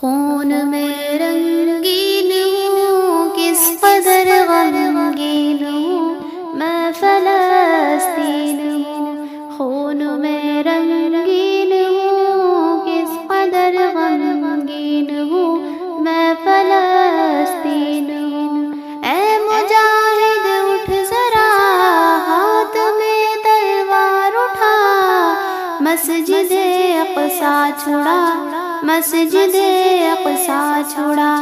خون میں رنگین ہوں، کس قدر غمگین ہوں، میں فلسطین ہوں۔ خون میں رنگین ہوں، کس قدر غمگین ہوں، میں فلسطین ہوں۔ اے مجاہد اٹھ ذرا، ہاتھ میں تلوار اٹھا، مسجد اقصی چھڑا، مسجد اقصی چھڑا۔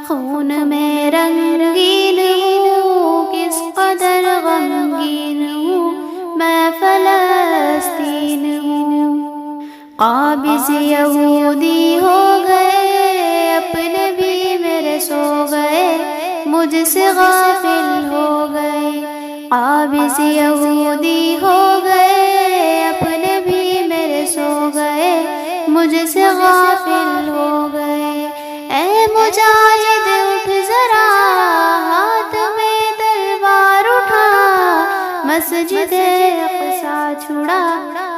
خون میں رنگین ہوں، کس قدر غمگین ہوں، میں فلسطین ہوں۔ قابض یہودی ہو گئے، اپنے بھی میرے سو گئے، مجھ سے غافل ہو گئے۔ قابض یہودی ہو گئے، اپنے بھی میرے سو گئے، مجھ سے غافل ہو گئے۔ اے مجاہد اٹھ ذرا، ہاتھ میں تلوار اٹھا، مسجد اقصی چھڑا،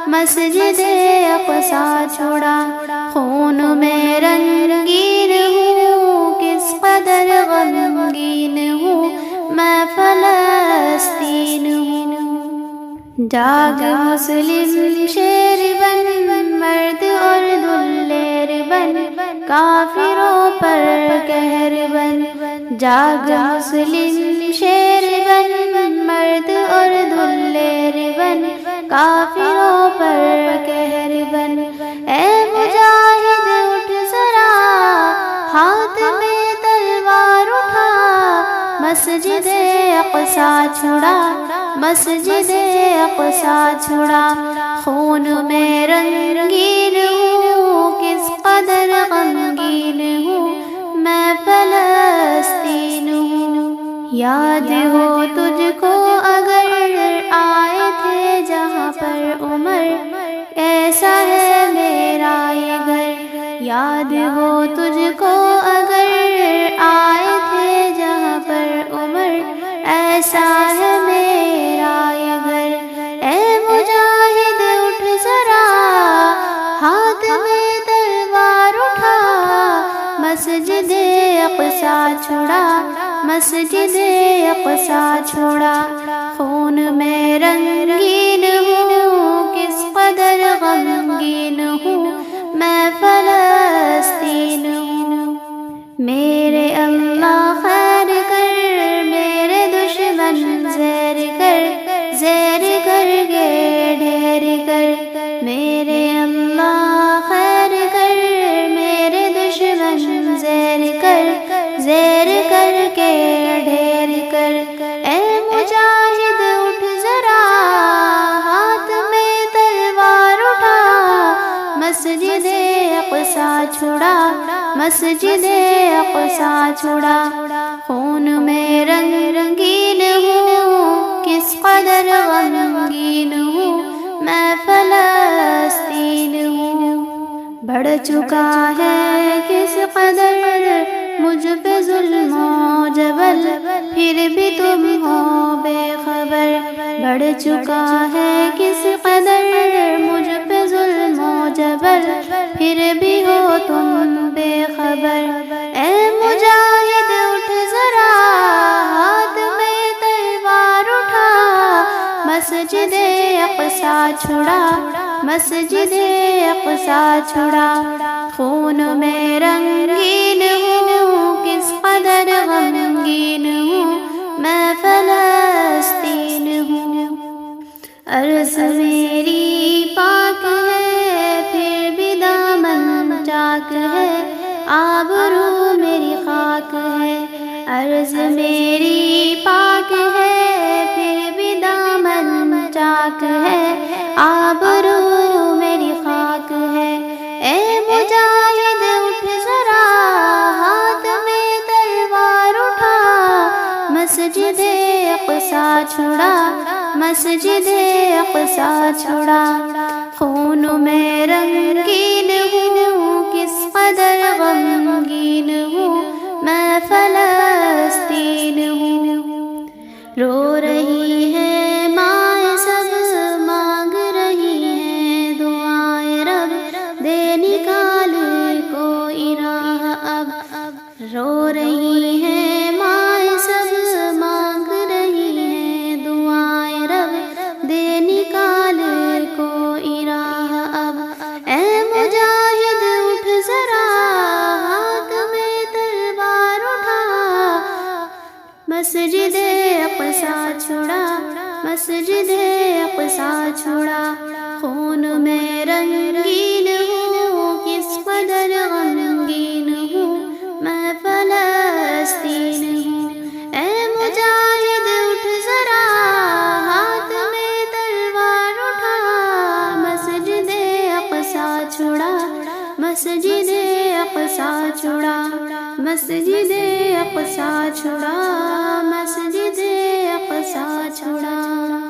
مسجد اقصی چھڑا۔ خون میں رنگین ہوں، کس قدر غمگین ہوں، میں فلسطین ہوں۔ جاگ مسلم شیر بن، مرد اور دلیر بن، کافروں پر قہر بن۔ جاگ مسلم شیر بن، مرد اور دلیر بن، کافروں پر قہر بن۔ اے مجاہد اٹھ ذرا، ہاتھ میں تلوار اٹھا، مسجد اقصی چھڑا، مسجد اقصی چھڑا۔ خون میں رنگین ہوں، کس قدر غمگین ہوں، میں فلسطین ہوں۔ یاد ہو تجھ کو اگر آئے تھے جہاں پر عمر، ایسا ہے میرا یہ گھر۔ یاد ہو تجھ کو اگر آئے تھے جہاں پر عمر، ایسا ہے میرا یہ گھر۔ اے مجاہد اٹھ ذرا، ہاتھ میں تلوار اٹھا، مسجد اقصی چھڑا، مسجد اقصی چھڑا۔ خون میں رنگین ہوں، کس قدر غمگین ہوں، میں فلسطین ہوں۔ میرے اللہ خیر کر، میرے دشمن زیر کر، زیر کر کے ڈھیر کر۔ میرے اللہ خیر کر، میرے دشمن زیر کر، زیر کر کے ڈھیر کر۔ اے مجاہد اٹھ ذرا، ہاتھ میں تلوار اٹھا، مسجد اقصی چھڑا، مسجد اقصی چھڑا۔ خون میں رنگین ہوں، کس قدر غمگین ہوں، میں فلسطین ہوں۔ بڑھ چکا ہے کس قدر مجھ پہ ظلم و جبر، پھر بھی تم ہو بے خبر۔ بڑھ چکا ہے کس قدر مجھ پہ ظلم و جبر، پھر بھی ہو تم بے خبر۔ اے مجاہد اٹھ ذرا، ہاتھ میں تلوار اٹھا، مسجد اقصی چھڑا، مسجد اقصی چھڑا۔ خون میں رنگین ہوں، کس قدر غمگین ہوں، میں فلسطین ہوں۔ عرض میری پاک ہے، پھر بھی دامن چاک ہے، آبرو میری خاک ہے۔ عرض میری پاک ہے، پھر بھی دامن چاک ہے، آبرو میری خاک ہے۔ اے مجاہد اٹھ ذرا، ہاتھ میں تلوار اٹھا، مسجد اقصی چھڑا، مسجد اقصی چھڑا۔ خون میں رنگین ہوں، کس قدر غمگین ہوں، میں فلسطین ہوں۔ رو رہی ہے ماں سب، مانگ رہی ہیں دعائیں رب، دے نکال کوئی راہ رو رہی ہیں مائیں سب مانگ رہی ہیں دعائیں رب دے نکال کوئی راہ اب اے مجاہد اٹھ ذرا ہاتھ میں تلوار اٹھا مسجد اقصی چھڑا مسجد اقصی چھڑا خون میں رنگین ہوں کس قدر غمگین ہوں میں فلسطین ہوں اے مجاہد اٹھ ذرا ہاتھ میں تلوار اٹھا مسجد اقصی چھڑا مسجد اقصی چھڑا مسجد اقصی چھڑا مسجد اقصی چھڑا